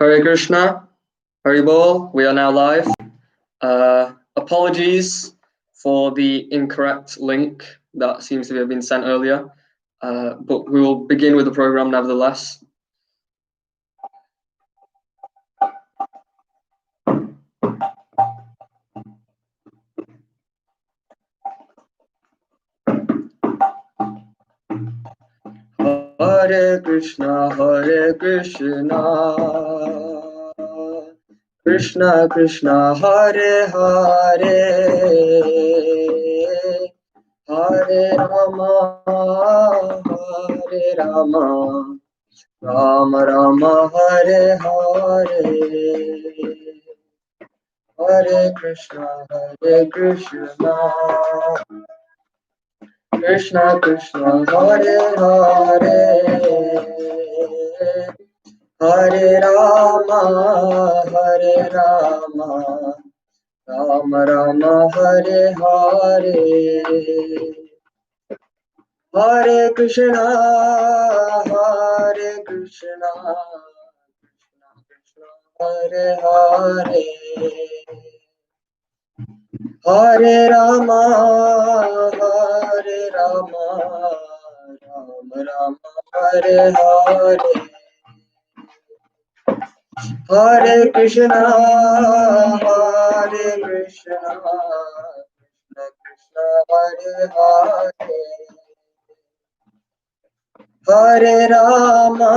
Hare Krishna, Hari Bol, we are now live. Apologies for the incorrect link that seems to have been sent earlier, but we will begin with the program nevertheless. Hare Krishna, Krishna Krishna, Hare Hare, Hare Rama, Hare Rama, Rama Rama, Hare Hare, Hare Krishna, Krishna Krishna, Hare Hare, Hare Rama, Rama Rama, Hare Hare, Hare Krishna, Krishna Krishna, Hare Hare, Hare Rama, Rama Rama, Hare Hare, Hare Krishna, Krishna Krishna, Hare Hare, Hare Rama,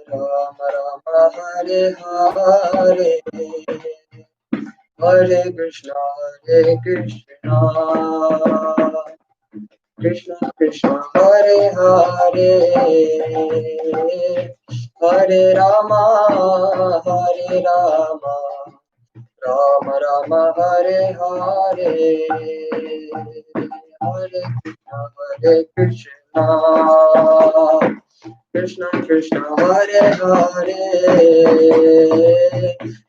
Rama Rama, Hare Hare, Hare Krishna, Krishna Krishna, Hare Hare, Hare Rama, Rama Rama, Hare Hare, Hare Krishna, Krishna Krishna, Hare Hare,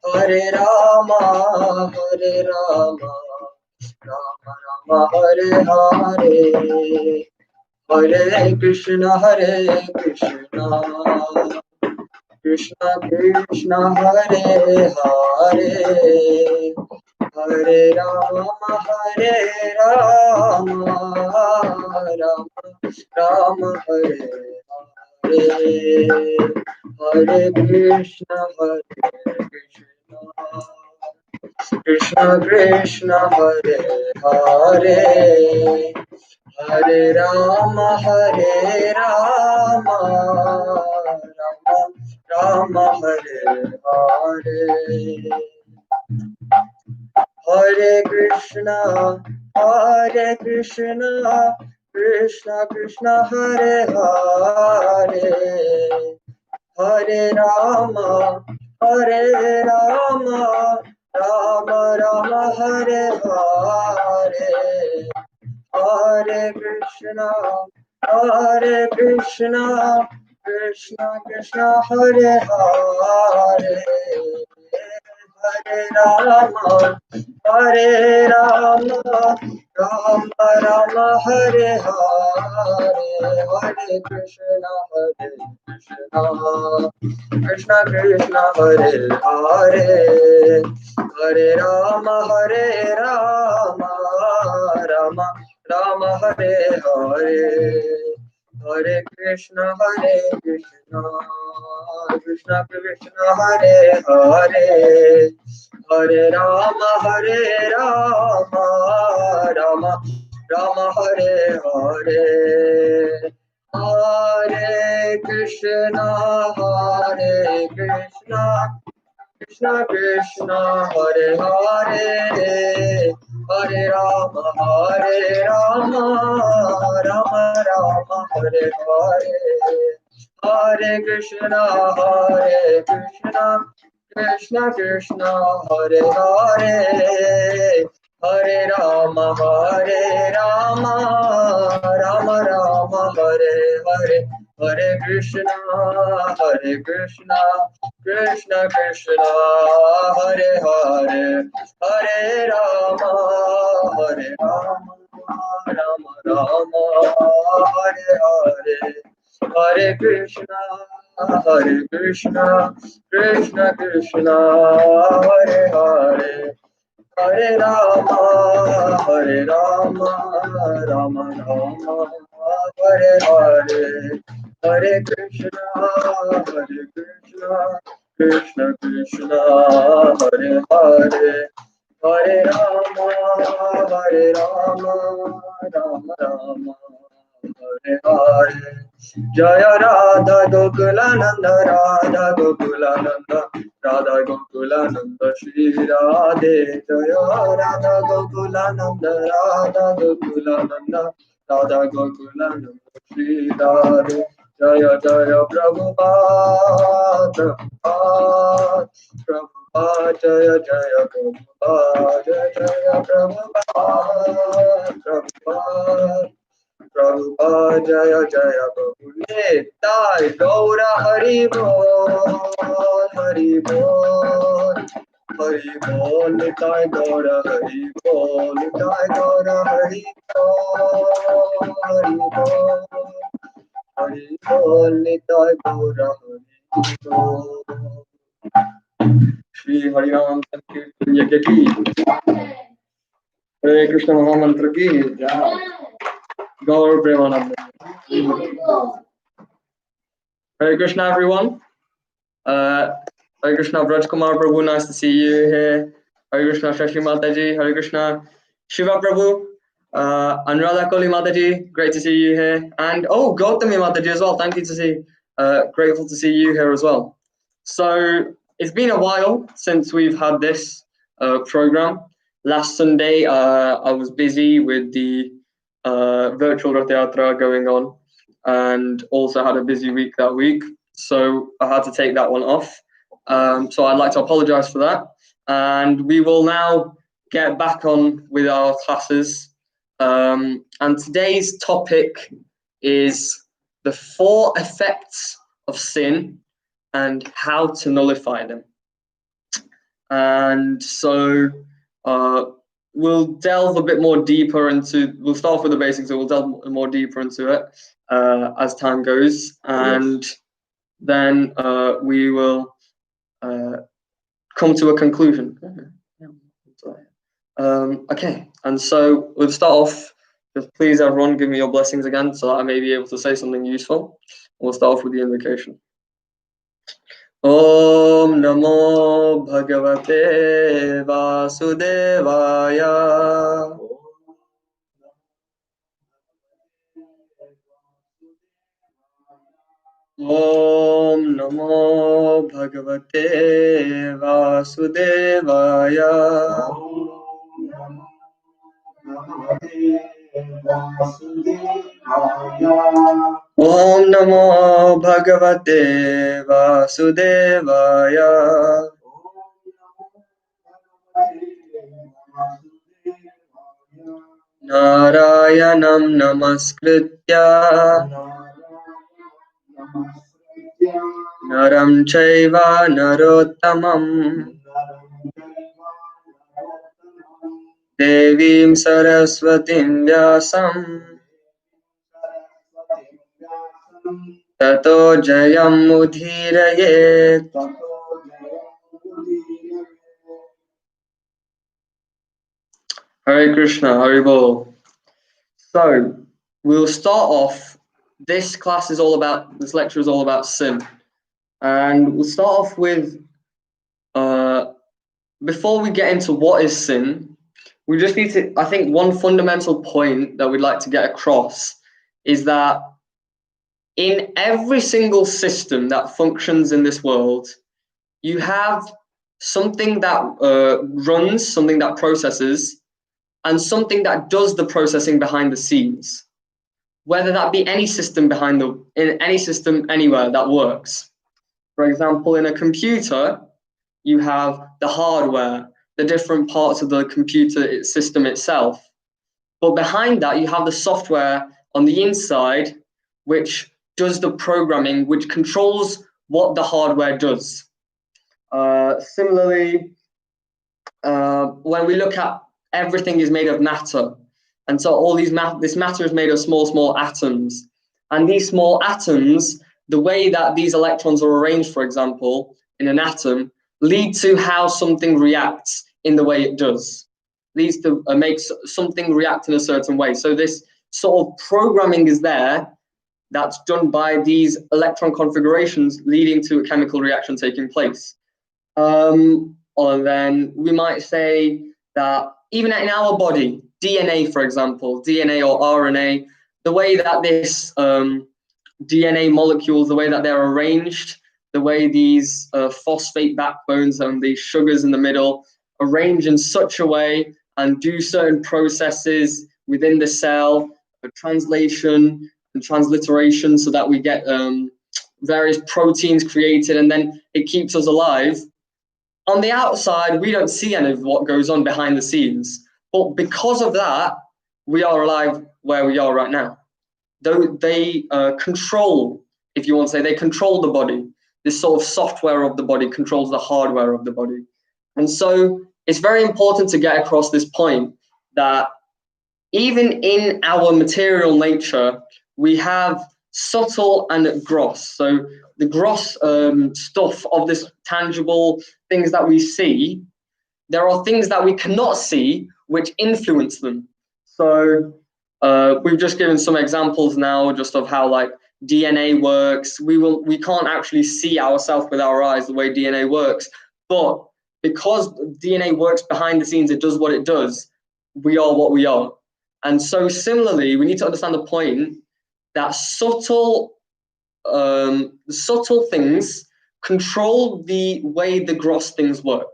Hare Rama, Rama Rama, Hare Hare, Hare Krishna, Krishna Krishna, Hare Hare, Hare Rama, Rama Hare Hare, Hare Krishna, Krishna Krishna, Hare Hare, Hare Rama, Rama Hare Hare, Hare Krishna, Krishna Krishna, Hare Hare, Hare Rama, Rama Rama, Hare Hare, Hare Krishna, Krishna Krishna, Hare Hare, Hare Rama, Rama Rama, Hare Hare, Hare Krishna, Krishna Krishna, Hare Hare, Hare Rama, Rama Hare Hare, Hare Krishna, Krishna Krishna, Hare Hare, Hare Rama, Rama Hare Hare, Hare Krishna, Krishna Krishna, Hare Hare, Hare Rama, Rama Rama, Hare Hare, Hare Krishna, Krishna Krishna, Hare Hare, Hare Rama, Rama Rama, Hare Hare, Hare Krishna, Krishna Krishna, Hare Hare, Hare Rama, Rama Rama, Hare Hare, Hare Krishna, Hare Krishna, Krishna Krishna, Hare Hare, Hare Rama, Hare Rama, Rama Rama, Hare Hare, Hare Krishna, Krishna Krishna, Hare Hare, Hare Rama, Rama Rama, Hare Hare. Jaya Radha Gokulananda, Radha Gokulananda, Radha Gokulananda, Shri Radhe. Jaya Radha Gokulananda, Radha Gokulananda, Radha Gokulananda, Shri Radhe. Jaya Jaya Prabhupada, Prabhupada, Prabhupada, Jaya Jaya Prabhupada, Jaya Jaya Prabhupada, Prabhupada. Prabhupada Jaya Jaya Prabhu Nitai Gaura Hari Bol Hari Bol Hari Bol Nitai Gaura Hari Bol Nitai Gaura Hari Bol Hari Bol Hari Bol Nitai Gaura Hari Bol. Shri Hari Ram Sankirtan Yajna ki Hare Krishna Mahamantra ki Jai. Gaur Premananda. Hare Krishna, everyone. Hare Krishna, Vraj Kumar Prabhu, nice to see you here. Hare Krishna, Shashi Mataji. Hare Krishna, Shiva Prabhu. Anuradha Koli Mataji, great to see you here. And oh, Gautami Mataji as well. Thank you to see. Grateful to see you here as well. So it's been a while since we've had this program. Last Sunday, I was busy with the virtual Rath Yatra going on, and also had a busy week that week, so I had to take that one off. So I'd like to apologize for that, and we will now get back on with our classes. And today's topic is the 4 effects of sin and how to nullify them. And so we'll delve a bit more deeper into, we'll start off with the basics, and we'll delve more deeper into it as time goes, and then we will come to a conclusion. Okay, and so we'll start off, just please everyone give me your blessings again so that I may be able to say something useful. We'll start off with the invocation. Om Namo Bhagavate Vasudevaya. Om Namo Bhagavate Vasudevaya. Om Namo Bhagavate Vasudevaya. Narayanam Namaskritya Naram Chaiva Narottamam Devim Saraswatim Vyasam Tato Jayam Udhirayet. Hare Krishna, Hare Bol. So we'll start off. This class is all about, this lecture is all about sin. And we'll start off with, before we get into what is sin, we just need to, I think one fundamental point that we'd like to get across is that in every single system that functions in this world, you have something that runs, something that processes, and something that does the processing behind the scenes. Whether that be any system in any system anywhere that works. For example, in a computer, you have the hardware, the different parts of the computer system itself. But behind that, you have the software on the inside, which does the programming, which controls what the hardware does. Similarly, when we look at everything is made of matter. And so all this matter is made of small atoms. And these small atoms the way that these electrons are arranged, for example, in an atom, lead to how something reacts in the way it does. Leads to makes something react in a certain way. So this sort of programming is there that's done by these electron configurations leading to a chemical reaction taking place. Or then we might say that even in our body, DNA, for example, DNA or RNA, the way that this DNA molecules, the way that they're arranged, the way these phosphate backbones and these sugars in the middle arrange in such a way and do certain processes within the cell, translation and transliteration, so that we get various proteins created, and then it keeps us alive. On the outside, we don't see any of what goes on behind the scenes, but because of that, we are alive where we are right now. Though they control, if you want to say, they control the body. This sort of software of the body controls the hardware of the body. And so it's very important to get across this point that even in our material nature, we have subtle and gross. So the gross stuff of this tangible things that we see, there are things that we cannot see which influence them. So we've just given some examples now just of how like DNA works. We can't actually see ourselves with our eyes the way DNA works, but because DNA works behind the scenes, it does what it does, we are what we are. And so similarly, we need to understand the point that subtle things control the way the gross things work.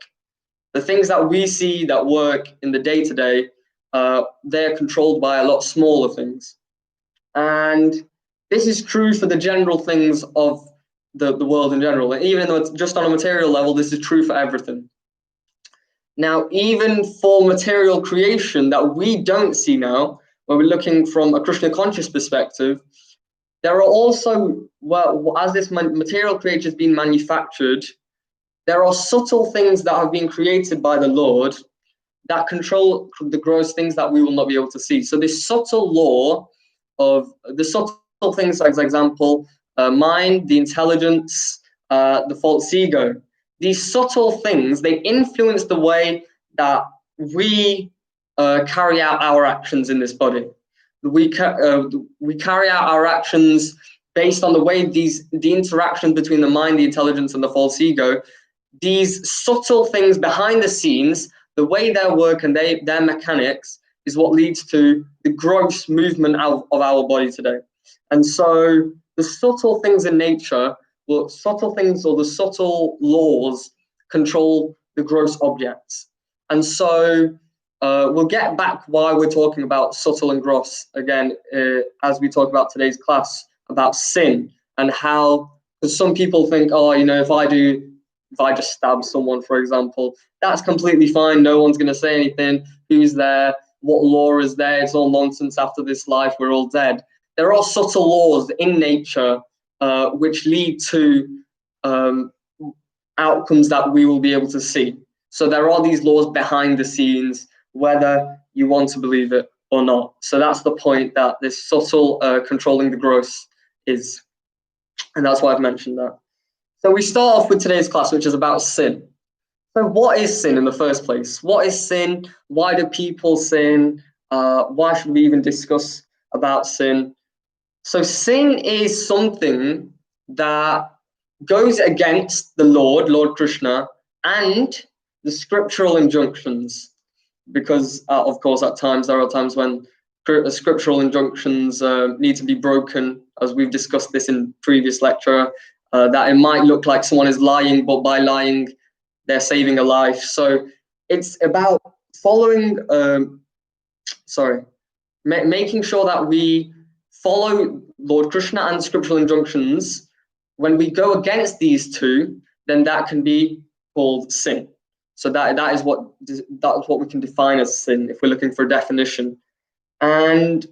The things that we see that work in the day-to-day, they're controlled by a lot smaller things. And this is true for the general things of the world in general. And even though it's just on a material level, this is true for everything. Now, even for material creation that we don't see now, when we're looking from a Krishna conscious perspective, there are also, well, as this material creature has been manufactured, there are subtle things that have been created by the Lord that control the gross things that we will not be able to see. So this subtle law of the subtle things, like, for example, mind, the intelligence, the false ego, these subtle things, they influence the way that we carry out our actions in this body. We carry out our actions based on the way the interaction between the mind, the intelligence, and the false ego. These subtle things behind the scenes, the way they work and their mechanics, is what leads to the gross movement of our body today. And so the subtle things in nature, subtle things or the subtle laws control the gross objects. And so we'll get back why we're talking about subtle and gross again as we talk about today's class about sin, and how, because some people think, oh, you know, if I just stab someone, for example, that's completely fine. No one's going to say anything. Who's there? What law is there? It's all nonsense. After this life, we're all dead. There are subtle laws in nature which lead to outcomes that we will be able to see. So there are these laws behind the scenes, whether you want to believe it or not. So that's the point that this subtle controlling the gross is. And that's why I've mentioned that. So we start off with today's class, which is about sin. So what is sin in the first place? What is sin? Why do people sin? Why should we even discuss about sin? So sin is something that goes against the Lord Krishna, and the scriptural injunctions. Because, of course, there are times when scriptural injunctions need to be broken, as we've discussed this in previous lecture, that it might look like someone is lying, but by lying, they're saving a life. So it's about following, making sure that we follow Lord Krishna and scriptural injunctions. When we go against these two, then that can be called sin. So that is what we can define as sin if we're looking for a definition. And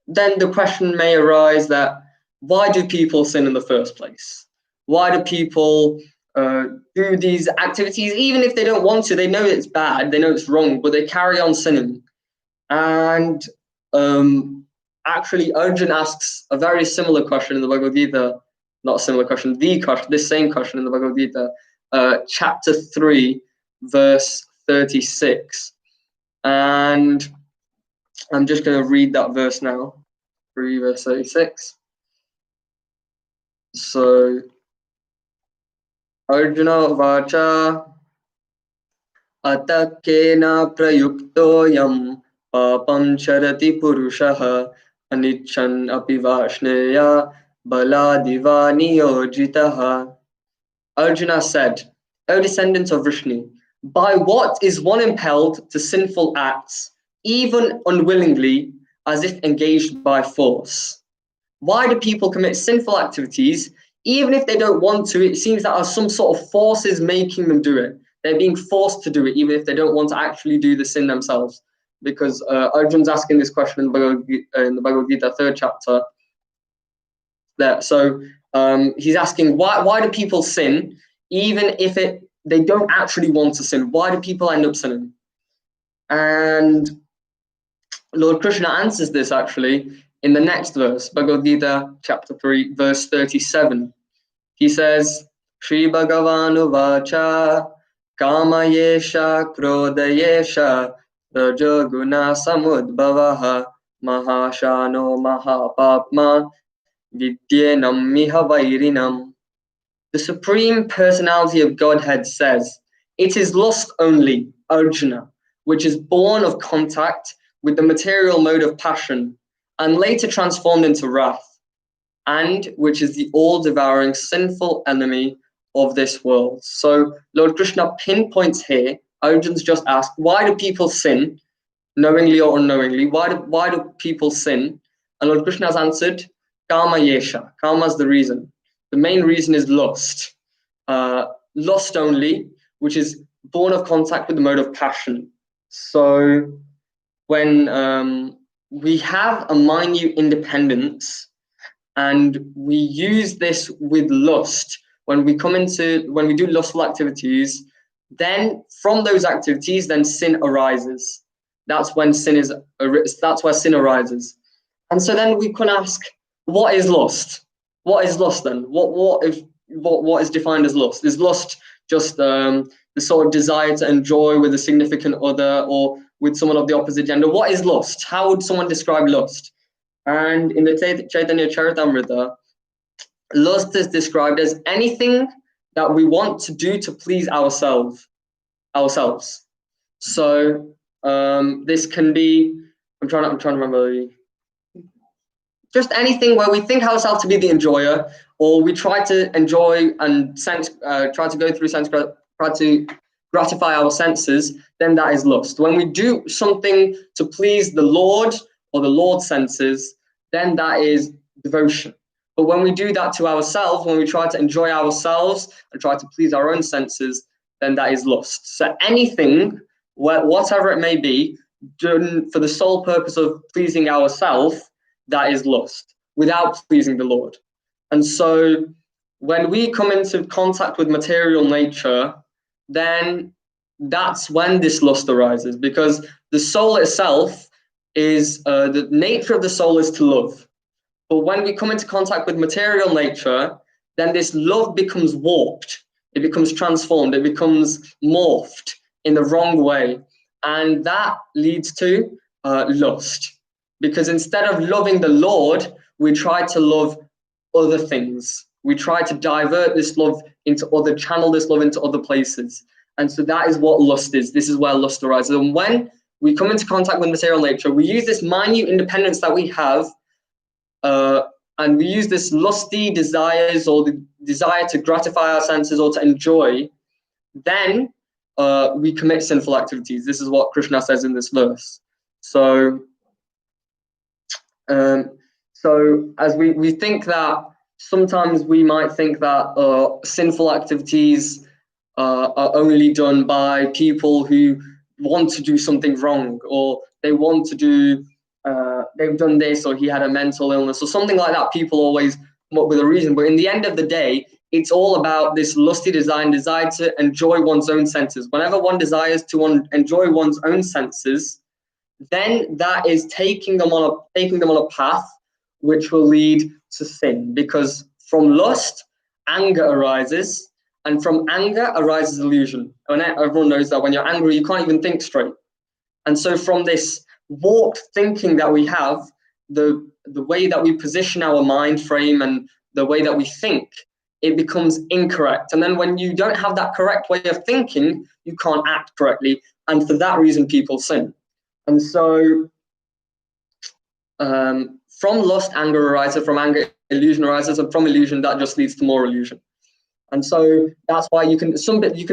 then the question may arise that why do people sin in the first place? Why do people do these activities even if they don't want to? They know it's bad, they know it's wrong, but they carry on sinning. And actually, Arjun asks a very similar question in the Bhagavad Gita not a similar question, this same question in the Bhagavad Gita, chapter 3, verse 36. And I'm just going to read that verse now, 3 verse 36. So, Arjuna vacha atakena prayuktoyam pāpaṁ charati purushaha anichan api vaṣṇeya baladiva niyojitaha. Arjuna said, O descendant of Viṣṇu, by what is one impelled to sinful acts, even unwillingly, as if engaged by force? Why do people commit sinful activities, even if they don't want to? It seems that some sort of force is making them do it. They're being forced to do it, even if they don't want to actually do the sin themselves. Because Arjun's asking this question in the Bhagavad Gita, 3rd chapter. So he's asking, why do people sin, even if they don't actually want to sin? Why do people end up sinning? And Lord Krishna answers this actually in the next verse, Bhagavad Gita chapter 3, verse 37. He says, Shri Bhagavanu vacha kamayesha krodayesha rajoguna samudbhavaha mahashano mahapapma vidyenam miha vairinam. The Supreme Personality of Godhead says, it is lust only, Arjuna, which is born of contact with the material mode of passion, and later transformed into wrath, and which is the all-devouring sinful enemy of this world. So Lord Krishna pinpoints here, Arjuna's just asked, why do people sin, knowingly or unknowingly? Why do people sin? And Lord Krishna has answered, Kama Yesha. Kama is the reason. The main reason is lust. Lust only, which is born of contact with the mode of passion. So when we have a minute independence and we use this with lust, when we do lustful activities, then from those activities, then sin arises. That's where sin arises. And so then we can ask, what is lust? What is lust then? What is defined as lust? Is lust just the sort of desire to enjoy with a significant other or with someone of the opposite gender? What is lust? How would someone describe lust? And in the Chaitanya Charitamrita, lust is described as anything that we want to do to please ourselves. So this can be, I'm trying to remember, just anything where we think ourselves to be the enjoyer, or we try to enjoy and try to go through sense, try to gratify our senses, then that is lust. When we do something to please the Lord or the Lord's senses, then that is devotion. But when we do that to ourselves, when we try to enjoy ourselves and try to please our own senses, then that is lust. So anything, whatever it may be, done for the sole purpose of pleasing ourselves, that is lust, without pleasing the Lord. And so when we come into contact with material nature, then that's when this lust arises, because the soul itself is, the nature of the soul is to love. But when we come into contact with material nature, then this love becomes warped, it becomes transformed, it becomes morphed in the wrong way. And that leads to lust. Because instead of loving the Lord, we try to love other things. We try to divert this love channel this love into other places. And so that is what lust is. This is where lust arises. And when we come into contact with material nature, we use this minute independence that we have, and we use this lusty desires or the desire to gratify our senses or to enjoy, then we commit sinful activities. This is what Krishna says in this verse. So as we think that sometimes we might think that sinful activities are only done by people who want to do something wrong, or they want to do, they've done this, or he had a mental illness, or something like that. People always come up with a reason. But in the end of the day, it's all about this lusty desire to enjoy one's own senses. Whenever one desires to enjoy one's own senses, then that is taking them on a path which will lead to sin, because from lust, anger arises, and from anger arises illusion. And everyone knows that when you're angry, you can't even think straight. And so from this warped thinking that we have, the way that we position our mind frame and the way that we think, it becomes incorrect. And then when you don't have that correct way of thinking, you can't act correctly. And for that reason, people sin. And so from lust, anger arises, from anger, illusion arises, and from illusion, that just leads to more illusion. And so that's why you can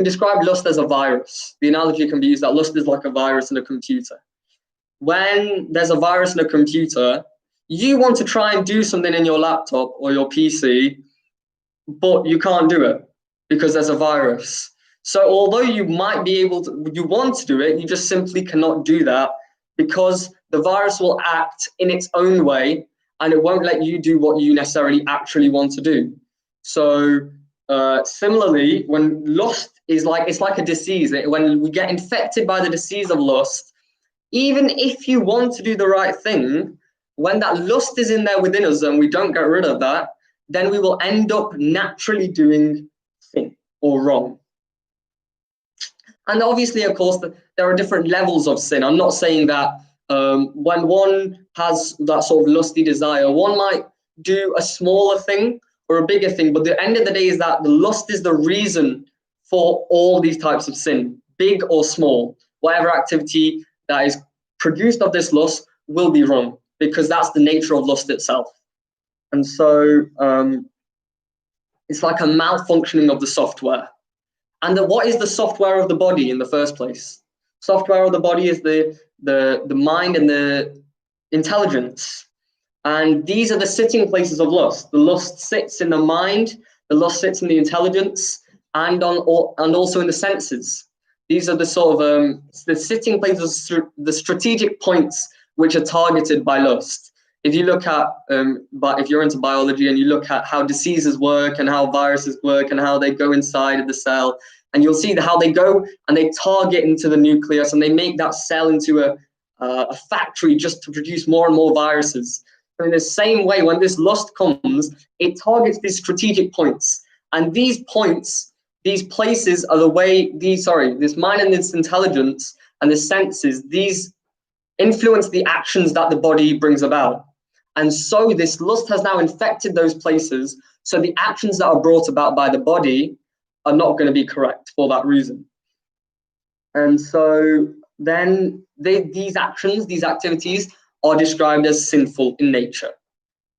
describe lust as a virus. The analogy can be used that lust is like a virus in a computer. When there's a virus in a computer, you want to try and do something in your laptop or your PC, but you can't do it because there's a virus. So although you might be able to, you want to do it, you just simply cannot do that because the virus will act in its own way and it won't let you do what you necessarily actually want to do. So similarly, when lust is it's like a disease. When we get infected by the disease of lust, even if you want to do the right thing, when that lust is in there within us and we don't get rid of that, then we will end up naturally doing sin or wrong. And obviously, of course, there are different levels of sin. I'm not saying that when one has that sort of lusty desire, one might do a smaller thing or a bigger thing, but the end of the day is that the lust is the reason for all these types of sin, big or small. Whatever activity that is produced of this lust will be wrong, because that's the nature of lust itself. And so it's like a malfunctioning of the software. And what is the software of the body in the first place? Software of the body is the mind and the intelligence. And these are the sitting places of lust. The lust sits in the mind, the lust sits in the intelligence, and also in the senses. These are the sort of the sitting places, the strategic points which are targeted by lust. If you look at, if you're into biology and you look at how diseases work and how viruses work and how they go inside of the cell, and you'll see how they go and they target into the nucleus and they make that cell into a factory just to produce more and more viruses. So in the same way, when this lust comes, it targets these strategic points. And these points, these places are the way, this mind and this intelligence and the senses, these influence the actions that the body brings about. And so this lust has now infected those places. So the actions that are brought about by the body are not going to be correct for that reason. And so then these actions, these activities are described as sinful in nature.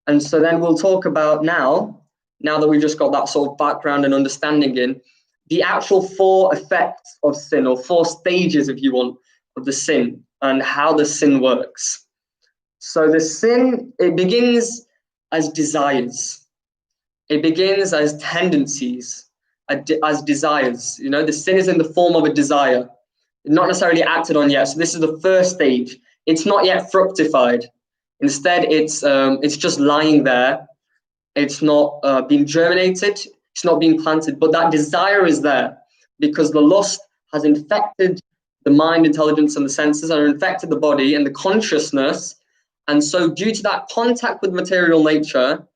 And so then we'll talk about now that we've just got that sort of background and understanding in, the actual 4 effects of sin, or 4 stages, if you want, of the sin and how the sin works. So the sin, it begins as desires. It begins as tendencies, as desires. You know, the sin is in the form of a desire, not necessarily acted on yet. So this is the first stage. It's not yet fructified. Instead, it's just lying there. It's not being germinated. It's not being planted. But that desire is there because the lust has infected the mind, intelligence, and the senses, and infected the body and the consciousness. And so due to that contact with material nature,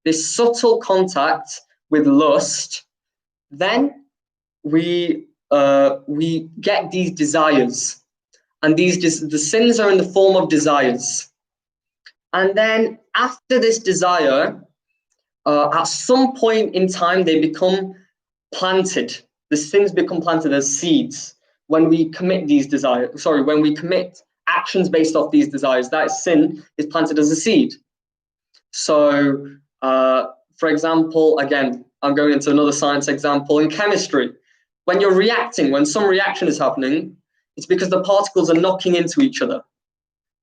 this subtle contact with lust, then we get these desires. And the sins are in the form of desires. And then after this desire, at some point in time, they become planted. The sins become planted as seeds when we commit these desires. When we commit actions based off these desires, that sin is planted as a seed. So, for example, again, I'm going into another science example in chemistry. When you're reacting, when some reaction is happening, it's because the particles are knocking into each other.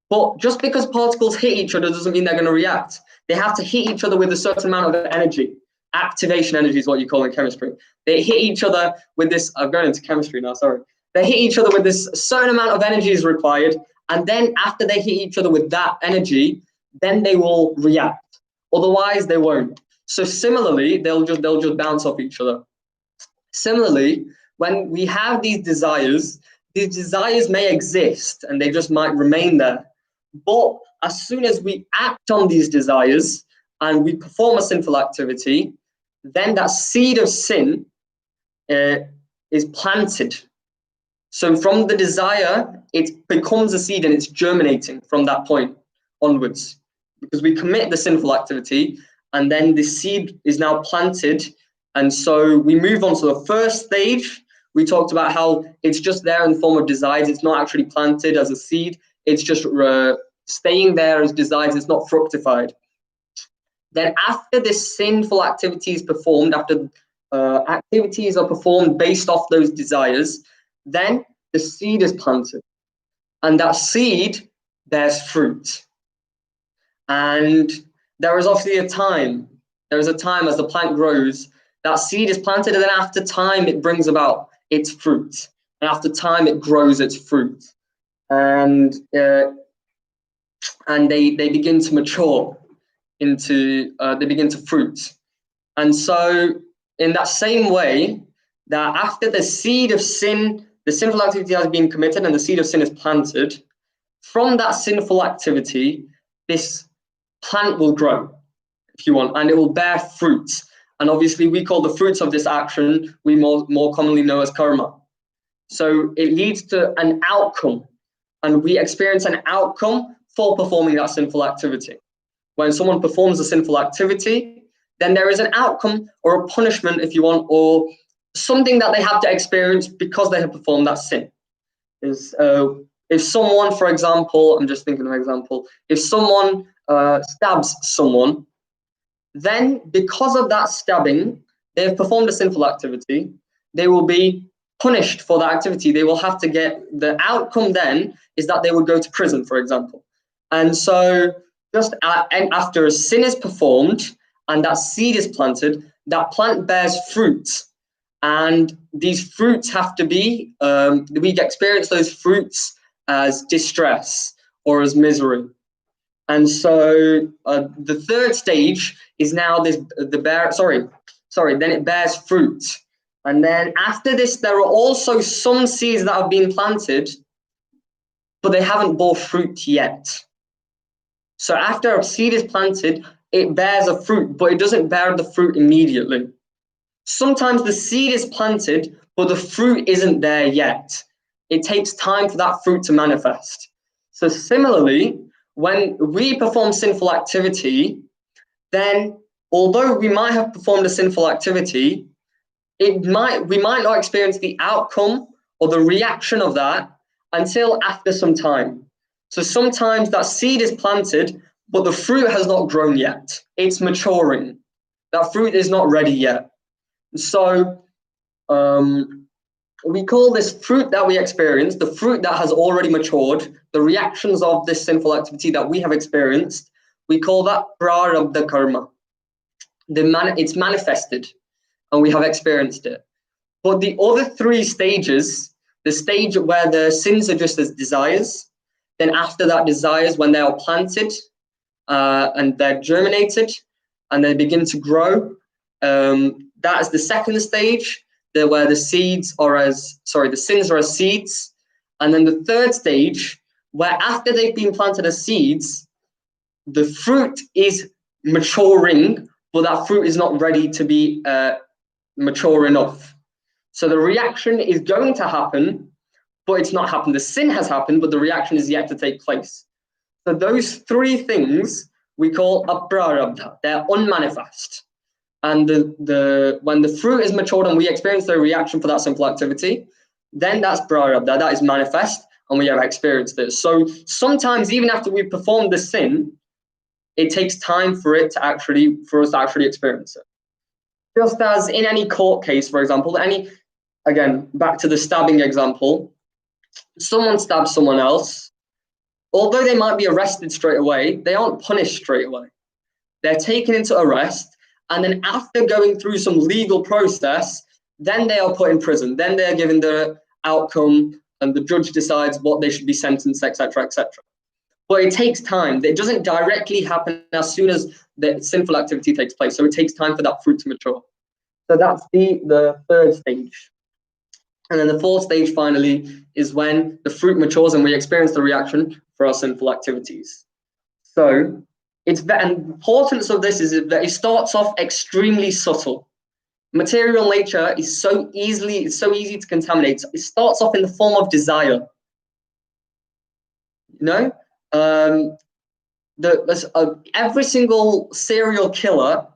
But just because particles hit each other doesn't mean they're going to react. They have to hit each other with a certain amount of energy. Activation energy is what you call in chemistry. They hit each other with this, I'm going into chemistry now, sorry. They hit each other with this certain amount of energy is required. And then after they hit each other with that energy, then they will react. Otherwise, they won't. So similarly, they'll just bounce off each other. Similarly, when we have these desires may exist and they just might remain there. But as soon as we act on these desires and we perform a sinful activity, then that seed of sin is planted. So from the desire, it becomes a seed and it's germinating from that point onwards. Because we commit the sinful activity, and then the seed is now planted. And so we move on to the first stage. We talked about how it's just there in the form of desires. It's not actually planted as a seed. It's just staying there as desires. It's not fructified. Then after this sinful activity is performed, after activities are performed based off those desires, then the seed is planted. And that seed bears fruit. And there is obviously a time. There is a time as the plant grows, that seed is planted, and then after time it brings about its fruit. And after time it grows its fruit. And they begin to mature into, they begin to fruit. And so in that same way, that after the seed of sin, the sinful activity has been committed and the seed of sin is planted, from that sinful activity, this plant will grow, if you want, and it will bear fruit. And obviously we call the fruits of this action, we more commonly know as karma. So it leads to an outcome, and we experience an outcome for performing that sinful activity. When someone performs a sinful activity, then there is an outcome or a punishment, if you want, or something that they have to experience because they have performed that sin. If someone, for example, I'm just thinking of an example, if someone stabs someone, then because of that stabbing, they have performed a sinful activity, they will be punished for that activity. They will have to get, the outcome then is that they would go to prison, for example. And so just after a sin is performed and that seed is planted, that plant bears fruit. And these fruits have to be, we experience those fruits as distress or as misery. And so the third stage is now then it bears fruit. And then after this, there are also some seeds that have been planted, but they haven't bore fruit yet. So after a seed is planted, it bears a fruit, but it doesn't bear the fruit immediately. Sometimes the seed is planted, but the fruit isn't there yet. It takes time for that fruit to manifest. So similarly, when we perform sinful activity, then although we might have performed a sinful activity, we might not experience the outcome or the reaction of that until after some time. So sometimes that seed is planted, but the fruit has not grown yet. It's maturing. That fruit is not ready yet. So we call this fruit that we experience, the fruit that has already matured, the reactions of this sinful activity that we have experienced, we call that aprārabdha karma. It's manifested and we have experienced it. But the other three stages, the stage where the sins are just as desires, then after that desires, when they are planted and they're germinated and they begin to grow, that is the second stage, where the sins are as seeds. And then the third stage, where after they've been planted as seeds, the fruit is maturing, but that fruit is not ready to be mature enough. So the reaction is going to happen, but it's not happened. The sin has happened, but the reaction is yet to take place. So those three things we call aprārabdha. They're unmanifest. And when the fruit is matured and we experience the reaction for that simple activity, then that's aprārabdha, that is manifest, and we have experienced it. So sometimes even after we've performed the sin, it takes time for us to actually experience it. Just as in any court case, for example, again, back to the stabbing example, someone stabs someone else, although they might be arrested straight away, they aren't punished straight away. They're taken into arrest, and then after going through some legal process, then they are put in prison. Then they are given the outcome, and the judge decides what they should be sentenced, etc., etc. But it takes time. It doesn't directly happen as soon as the sinful activity takes place. So it takes time for that fruit to mature. So that's the third stage. And then the fourth stage, finally, is when the fruit matures and we experience the reaction for our sinful activities. So And the importance of this is that it starts off extremely subtle. Material nature is so easy to contaminate. It starts off in the form of desire. Every single serial killer,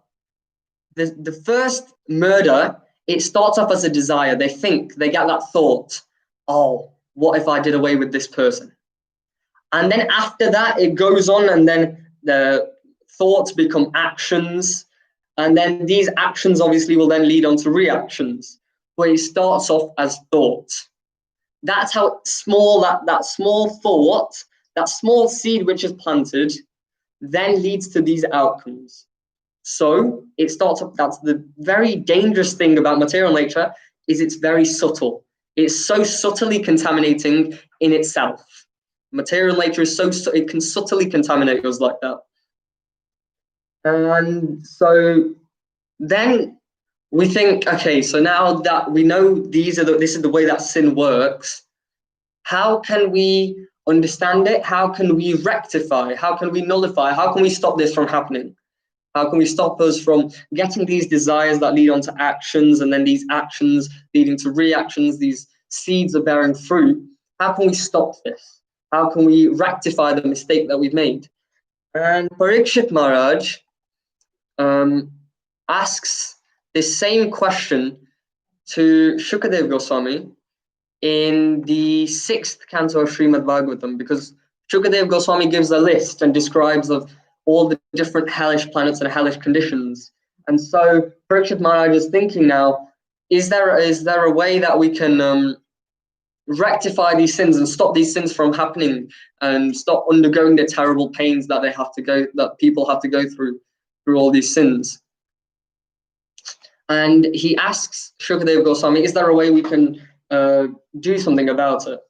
the first murder, it starts off as a desire. They get that thought, oh, what if I did away with this person? And then after that, it goes on, and then the thoughts become actions. And then these actions obviously will then lead on to reactions, where it starts off as thought. That's how small that small thought, that small seed which is planted, then leads to these outcomes. So it starts off, that's the very dangerous thing about material nature, is it's very subtle. It's so subtly contaminating in itself. Material nature is it can subtly contaminate us like that. And so then we think, okay, so now that we know this is the way that sin works, how can we understand it? How can we rectify? How can we nullify? How can we stop this from happening? How can we stop us from getting these desires that lead on to actions, and then these actions leading to reactions, these seeds are bearing fruit? How can we stop this? How can we rectify the mistake that we've made? And Parikshit Maharaj asks this same question to Shukadeva Goswami in the 6th canto of Srimad Bhagavatam, because Shukadeva Goswami gives a list and describes of all the different hellish planets and hellish conditions. And so Parikshit Maharaj is thinking now, is there a way that we can rectify these sins and stop these sins from happening and stop undergoing the terrible pains that people have to go through all these sins? And he asks Shukadeva Goswami, is there a way we can do something about it?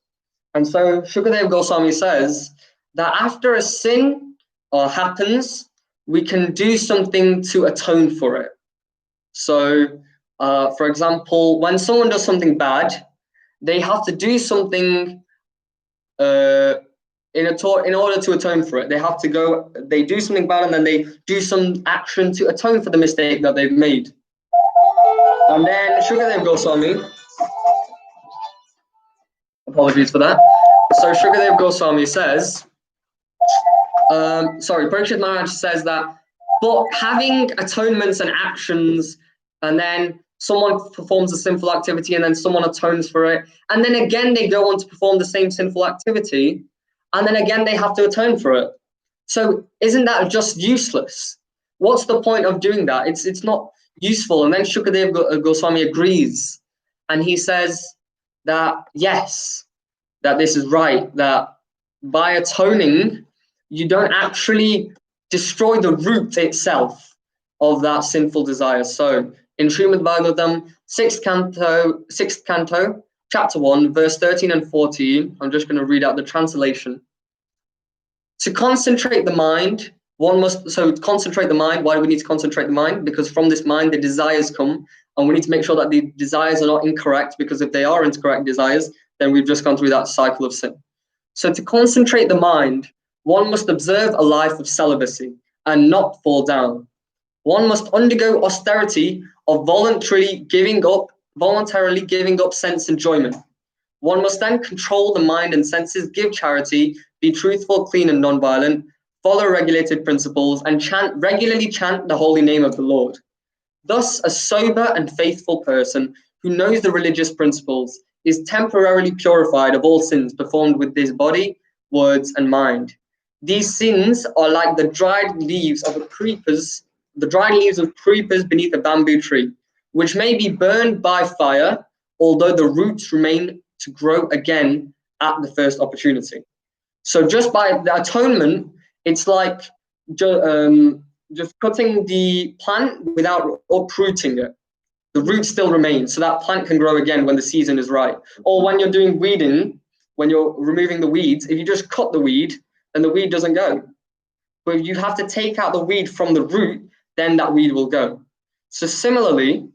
And so Shukadeva Goswami says that after a sin happens, we can do something to atone for it. So, for example, when someone does something bad, they have to do something in order to atone for it. They do something bad, and then they do some action to atone for the mistake that they've made. And then Shukadeva Goswami, apologies for that. So Shukadeva Goswami says, Parikshit Maharaj says that, but having atonements and actions, and then someone performs a sinful activity, and then someone atones for it, and then again they go on to perform the same sinful activity, and then again they have to atone for it. So isn't that just useless? What's the point of doing that? It's not useful. And then Shukadeva Goswami agrees, and he says that yes, that this is right, that by atoning, you don't actually destroy the root itself of that sinful desire. So in Srimad Bhagavatam, 6th canto, chapter 1, verse 13 and 14, I'm just going to read out the translation. To concentrate the mind, concentrate the mind. Why do we need to concentrate the mind? Because from this mind, the desires come, and we need to make sure that the desires are not incorrect, because if they are incorrect desires, then we've just gone through that cycle of sin. So to concentrate the mind, one must observe a life of celibacy and not fall down. One must undergo austerity of voluntarily giving up sense enjoyment. One must then control the mind and senses, give charity, be truthful, clean, and non-violent, follow regulated principles, and regularly chant the holy name of the Lord. Thus, a sober and faithful person who knows the religious principles is temporarily purified of all sins performed with his body, words, and mind. These sins are like the dried leaves of creepers beneath a bamboo tree, which may be burned by fire, although the roots remain to grow again at the first opportunity. So just by the atonement, it's like just cutting the plant without uprooting it. The roots still remain, so that plant can grow again when the season is right. Or when you're doing weeding, when you're removing the weeds, if you just cut the weed, then the weed doesn't go. But if you have to take out the weed from the root, then that weed will go. So similarly,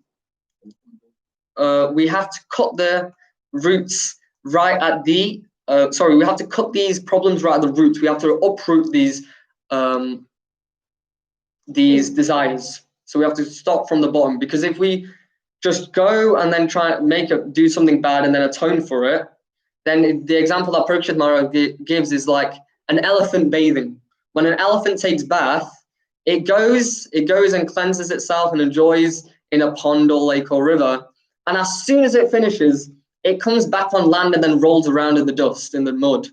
we have to cut the roots right at the, we have to cut these problems right at the roots. We have to uproot these these desires. So we have to start from the bottom, because if we just go and then try and do something bad and then atone for it, then the example that Parikshit Maharaj gives is like an elephant bathing. When an elephant takes bath, it goes and cleanses itself and enjoys in a pond or lake or river. And as soon as it finishes, it comes back on land and then rolls around in the dust, in the mud,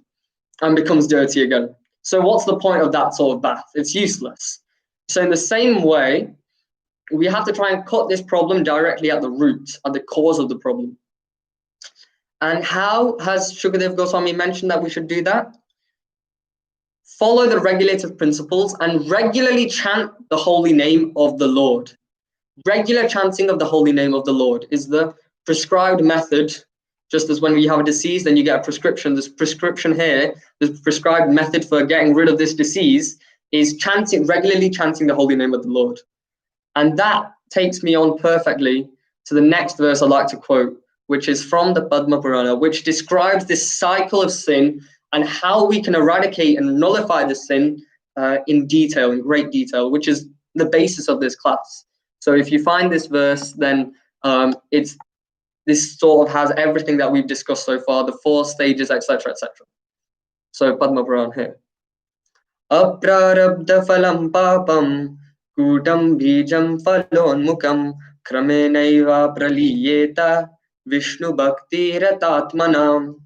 and becomes dirty again. So what's the point of that sort of bath? It's useless. So in the same way, we have to try and cut this problem directly at the root, at the cause of the problem. And how has Shukadev Goswami mentioned that we should do that? Follow the regulative principles and regularly chant the holy name of the Lord. Regular chanting of the holy name of the Lord is the prescribed method. Just as when we have a disease, then you get a prescription. This prescription here, the prescribed method for getting rid of this disease is regularly chanting the holy name of the Lord. And that takes me on perfectly to the next verse I'd like to quote, which is from the Padma Purana, which describes this cycle of sin and how we can eradicate and nullify the sin in detail, in great detail, which is the basis of this class. So if you find this verse, then this sort of has everything that we've discussed so far, the 4 stages, etc., etc. So Padma Purana here. Aprārabdha-phalaṁ pāpaṁ kūṭaṁ bījaṁ phalonmukham krameṇaiva pralīyeta viṣṇu-bhakti-ratātmanām.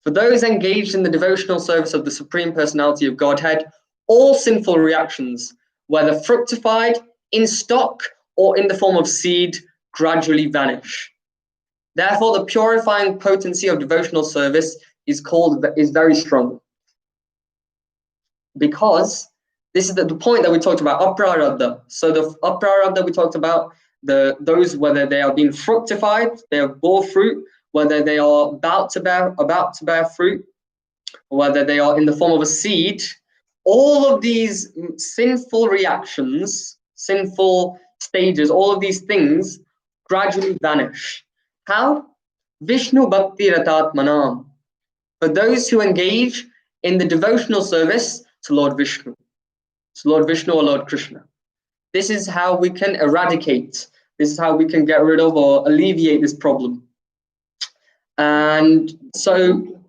For those engaged in the devotional service of the Supreme Personality of Godhead, all sinful reactions, whether fructified, in stock, or in the form of seed, gradually vanish. Therefore, the purifying potency of devotional service is very strong. Because this is the point that we talked about, aprārabdha. So the aprārabdha we talked about, those whether they are being fructified, they have bore fruit, whether they are about to bear fruit, whether they are in the form of a seed, all of these sinful reactions, sinful stages, all of these things gradually vanish. How? viṣṇu-bhakti-ratātmanām. For those who engage in the devotional service to Lord Vishnu, or Lord Krishna. This is how we can eradicate, this is how we can get rid of or alleviate this problem. And and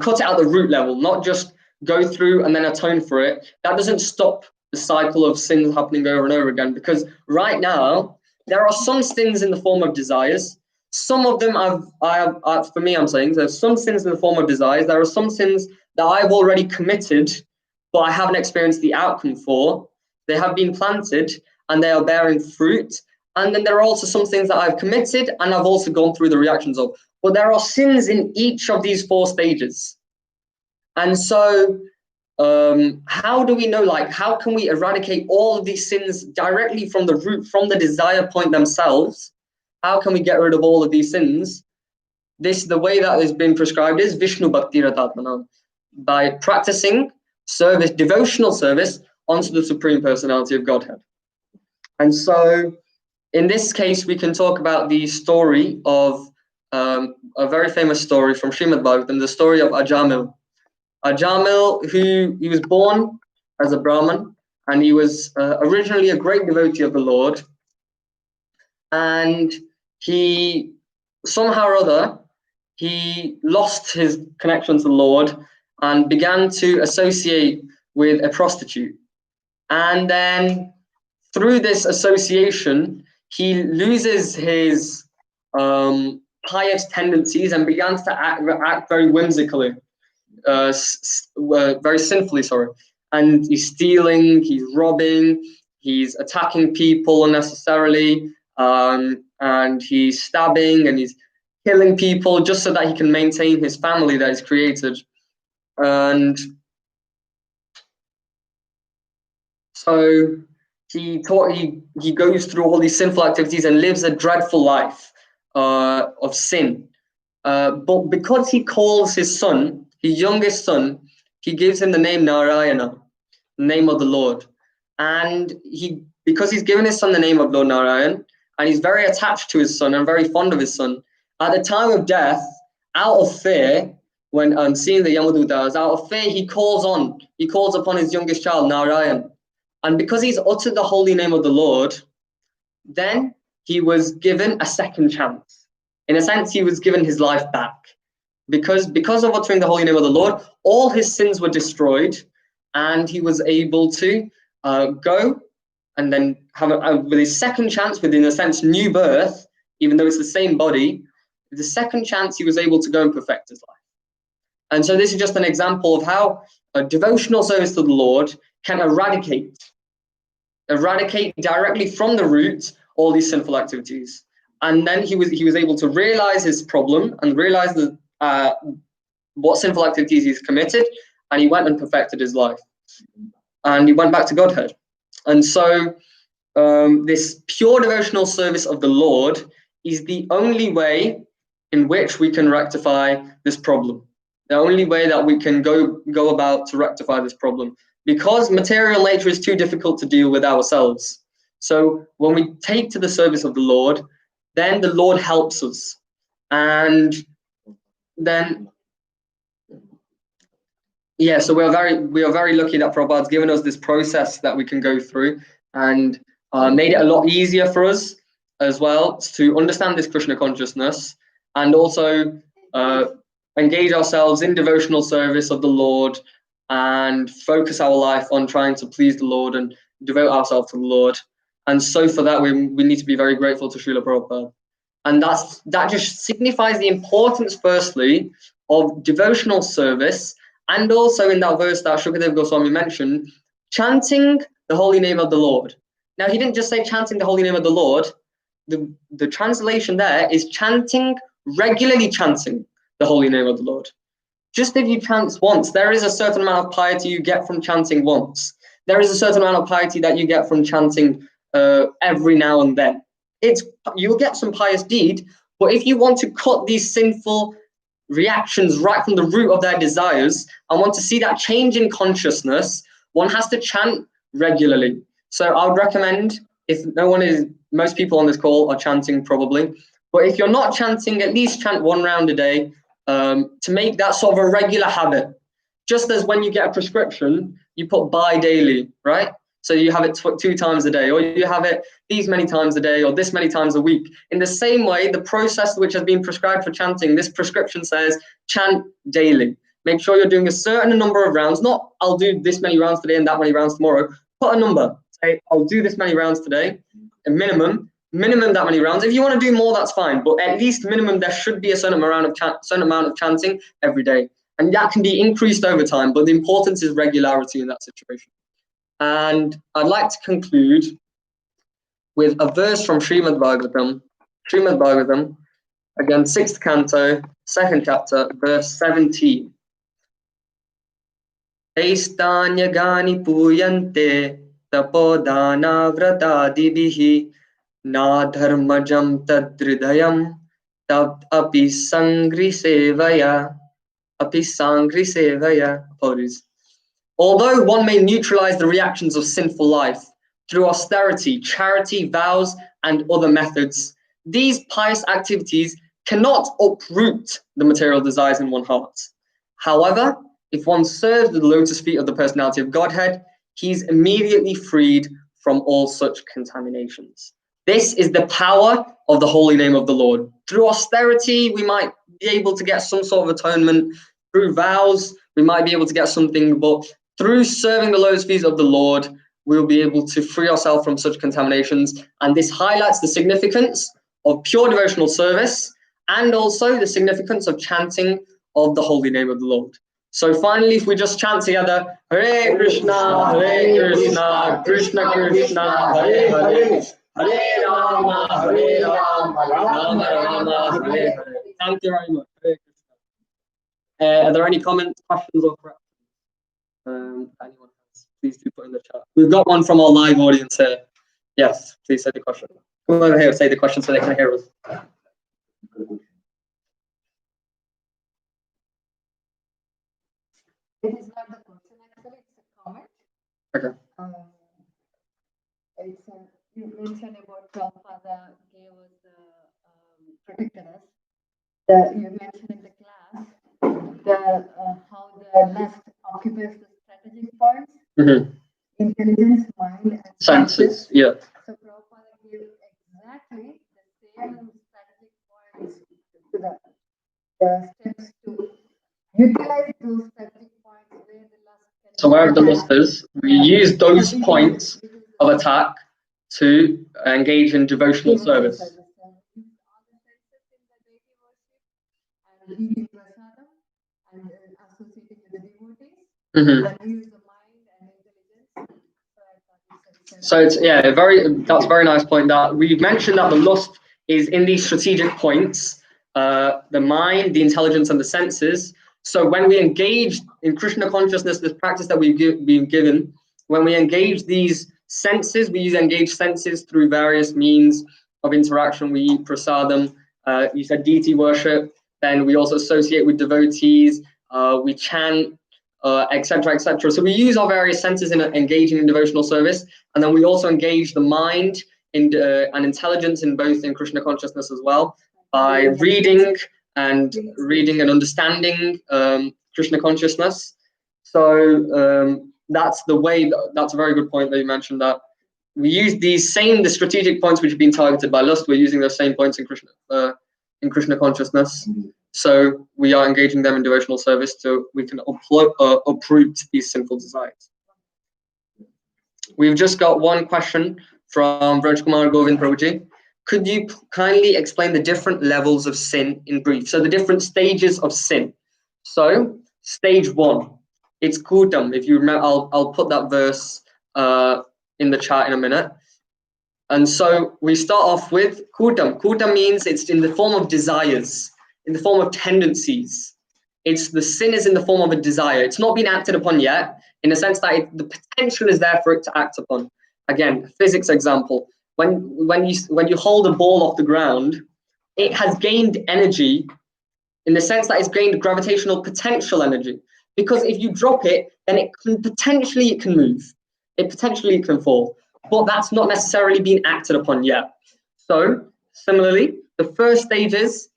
cut it at the root level, not just go through and then atone for it. That doesn't stop the cycle of sins happening over and over again, because right now there are some sins in the form of desires. Some of them for me, I'm saying there's some sins in the form of desires. There are some sins that I've already committed, but I haven't experienced the outcome for. They have been planted and they are bearing fruit. And then there are also some things that I've committed and I've also gone through the reactions of. But there are sins in each of these 4 stages. And so how do we know, how can we eradicate all of these sins directly from the root, from the desire point themselves? How can we get rid of all of these sins? The way that has been prescribed is viṣṇu-bhakti-ratātmanām, by practicing service, devotional service onto the Supreme Personality of Godhead. And so in this case, we can talk about the story of a very famous story from Srimad Bhagavatam, the story of Ajamil. Ajamil, he was born as a Brahmin, and he was originally a great devotee of the Lord. And he, somehow or other, he lost his connection to the Lord and began to associate with a prostitute. And then through this association, he loses his pious tendencies and begins to act very whimsically, very sinfully, And he's stealing, he's robbing, he's attacking people unnecessarily, and he's stabbing and he's killing people just so that he can maintain his family that he's created. And so he goes through all these sinful activities and lives a dreadful life of sin. But because he calls his son, his youngest son, he gives him the name Narayana, the name of the Lord. And because he's given his son the name of Lord Narayan, and he's very attached to his son and very fond of his son, at the time of death, out of fear, when seeing the Yamadutas, out of fear, he calls upon his youngest child, Narayan, And because he's uttered the holy name of the Lord, then he was given a second chance. In a sense, he was given his life back. Because of uttering the holy name of the Lord, all his sins were destroyed, and he was able to go and then have with his second chance, with, in a sense, new birth, even though it's the same body, with the second chance, he was able to go and perfect his life. And so this is just an example of how a devotional service to the Lord can eradicate directly from the root all these sinful activities. And then he was able to realize his problem and realize what sinful activities he's committed, and he went and perfected his life. And he went back to Godhead. And so this pure devotional service of the Lord is the only way in which we can rectify this problem. The only way that we can go about to rectify this problem. Because material nature is too difficult to deal with ourselves. So when we take to the service of the Lord, then the Lord helps us. And then, yeah, so we are very lucky that Prabhupada's given us this process that we can go through, and made it a lot easier for us as well to understand this Krishna consciousness, and also engage ourselves in devotional service of the Lord, and focus our life on trying to please the Lord and devote ourselves to the Lord. And so for that, we need to be very grateful to Srila Prabhupada. And that just signifies the importance, firstly, of devotional service, and also in that verse that Shukadeva Goswami mentioned, chanting the holy name of the Lord. Now, he didn't just say chanting the holy name of the Lord. The translation there is regularly chanting the holy name of the Lord. Just if you chant once, there is a certain amount of piety you get from chanting once. There is a certain amount of piety that you get from chanting every now and then. You'll get some pious deed, but if you want to cut these sinful reactions right from the root of their desires and want to see that change in consciousness, one has to chant regularly. So I would recommend, if most people on this call are chanting probably, but if you're not chanting, at least chant one round a day, to make that sort of a regular habit. Just as when you get a prescription, you put buy daily, right? So you have it 2 times a day, or you have it these many times a day, or this many times a week. In the same way, the process which has been prescribed for chanting, this prescription says chant daily. Make sure you're doing a certain number of rounds, not I'll do this many rounds today and that many rounds tomorrow. Put a number. Say I'll do this many rounds today, a minimum that many rounds. If you want to do more, that's fine, but at least minimum there should be a certain amount of chanting every day, and that can be increased over time. But the importance is regularity in that situation. And I'd like to conclude with a verse from Srimad Bhagavatam, again 6th canto, 2nd chapter, verse 17. Estanyagani puyante tapodana vratadibihi na dharmajam tadridayam tad api sangri sevaya. Apologies. Although one may neutralize the reactions of sinful life through austerity, charity, vows, and other methods, these pious activities cannot uproot the material desires in one's heart. However, if one serves the lotus feet of the personality of Godhead, he is immediately freed from all such contaminations. This is the power of the holy name of the Lord. Through austerity, we might be able to get some sort of atonement. Through vows, we might be able to get something, but through serving the lotus feet of the Lord, we'll be able to free ourselves from such contaminations. And this highlights the significance of pure devotional service, and also the significance of chanting of the holy name of the Lord. So finally, if we just chant together, Hare Krishna, Krishna Krishna, Hare Hare, Hare Rama, Rama Rama, Hare Hare. Thank you very much. Hare Krishna. Are there any comments, questions, or corrections? Anyone else? Please do put in the chat. We've got one from our live audience here. Yes, please say the question. Come over here, say the question so they can hear us. It is not the question, actually, it's a comment. Okay. You mentioned about Prabhupada gave us protected us. You mentioned in the class how the left occupies the strategic points. Mm-hmm. intelligence, mind, and senses. Yeah. So Prabhupada gave exactly the same strategic points to the steps to utilize those strategic points where the lust can So wherever the lust is, we use those points of attack to engage in devotional service. And eating prasadam and associating with the devotees. Mm-hmm. And use the mind and intelligence. So it's that's a very nice point. That we've mentioned that the lust is in these strategic points, the mind, the intelligence, and the senses. So when we engage in Krishna consciousness, this practice that we've been given, when we engage these senses, we engage senses through various means of interaction. We eat prasadam, you said deity worship, then we also associate with devotees, we chant, etc., etc. So we use our various senses in engaging in devotional service, and then we also engage the mind and intelligence in both in Krishna consciousness as well by reading and understanding Krishna consciousness. So that's the way. That's a very good point that you mentioned, that we use the strategic points which have been targeted by lust. We're using those same points in Krishna consciousness. So we are engaging them in devotional service so we can uproot these sinful desires. We've just got one question from Rajkumar Govind Prabhuji. Could you kindly explain the different levels of sin in brief? So the different stages of sin. So stage 1, it's kūṭaṁ. If you remember, I'll put that verse in the chat in a minute. And so we start off with kūṭaṁ. Kūṭaṁ means it's in the form of desires, in the form of tendencies. The sin is in the form of a desire. It's not been acted upon yet, in the sense that the potential is there for it to act upon. Again, physics example. When you hold a ball off the ground, it has gained energy in the sense that it's gained gravitational potential energy. Because if you drop it, then it can move. It potentially can fall. But that's not necessarily been acted upon yet. So similarly, the first stage is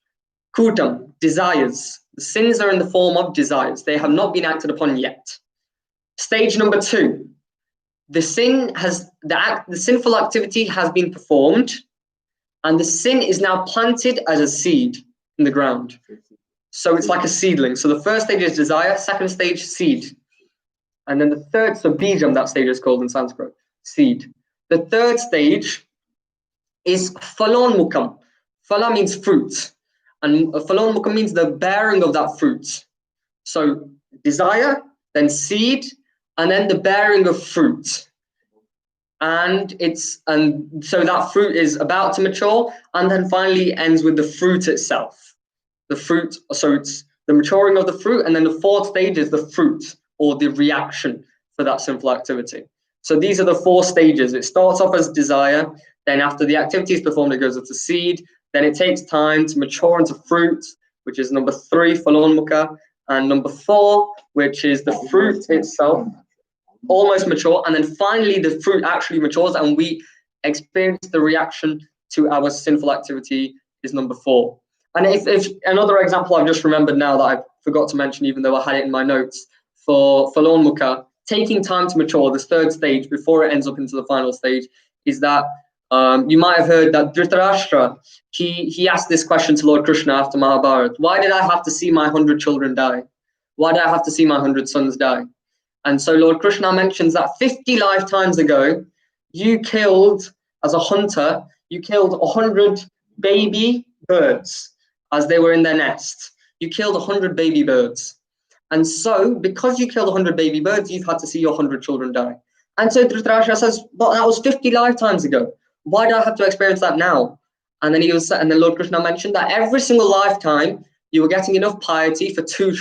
kūṭaṁ, desires. The sins are in the form of desires. They have not been acted upon yet. Stage number 2, the sinful activity has been performed, and the sin is now planted as a seed in the ground. So it's like a seedling. So the first stage is desire, second stage seed. And then the third, so bījaṁ, that stage is called in Sanskrit, seed. The third stage is phalonmukham. Phala means fruit, and phalonmukham means the bearing of that fruit. So desire, then seed, and then the bearing of fruit. And so that fruit is about to mature, and then finally ends with the fruit itself. The fruit, so it's the maturing of the fruit, and then the fourth stage is the fruit, or the reaction for that sinful activity. So these are the 4 stages. It starts off as desire, then after the activity is performed, it goes into seed, then it takes time to mature into fruit, which is number 3, phalonmukham, and number 4, which is the fruit itself, almost mature, and then finally the fruit actually matures and we experience the reaction to our sinful activity is number 4. And if another example I've just remembered now that I forgot to mention, even though I had it in my notes, for phalonmukham, taking time to mature, this third stage before it ends up into the final stage, is that you might have heard that Dhritarashtra, he asked this question to Lord Krishna after Mahabharata: why did I have to see my 100 children die? Why did I have to see my 100 sons die? And so Lord Krishna mentions that 50 lifetimes ago, you killed, as a hunter, you killed 100 baby birds as they were in their nest. You killed 100 baby birds. And so, because you killed 100 baby birds, you've had to see your 100 children die. And so Dhritarashtra says, but that was 50 lifetimes ago. Why do I have to experience that now? And then Lord Krishna mentioned that every single lifetime, you were getting enough piety for 2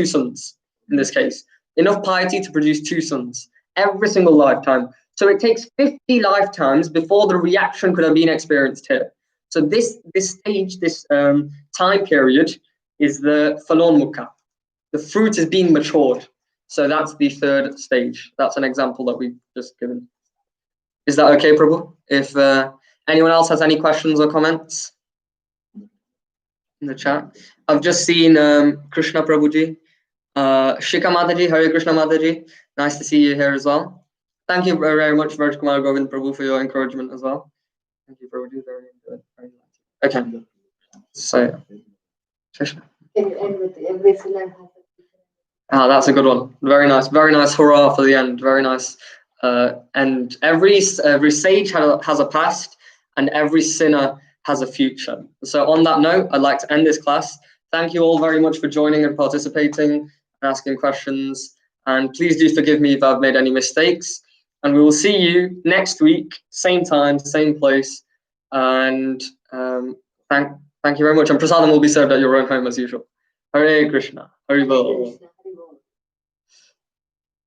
sons, in this case. Enough piety to produce 2 sons, every single lifetime. So it takes 50 lifetimes before the reaction could have been experienced here. So this stage, this time period, is the phalonmukham. The fruit is being matured. So that's the third stage. That's an example that we've just given. Is that okay, Prabhu? If anyone else has any questions or comments in the chat. I've just seen Krishna Prabhuji. Shika Mataji, Hare Krishna Mataji. Nice to see you here as well. Thank you very much, Raj Kumar Govind Prabhu, for your encouragement as well. Thank you, Prabhuji. Very good. Very nice. Okay. So, Krishna. Can you end with every sinner has a future? Ah, that's a good one. Very nice. Very nice. Hurrah for the end. Very nice. And every sage has a past, and every sinner has a future. So on that note, I'd like to end this class. Thank you all very much for joining and participating and asking questions. And please do forgive me if I've made any mistakes. And we will see you next week, same time, same place. And thank you very much. And prasadam will be served at your own home as usual. Hare Krishna. Hare Bol.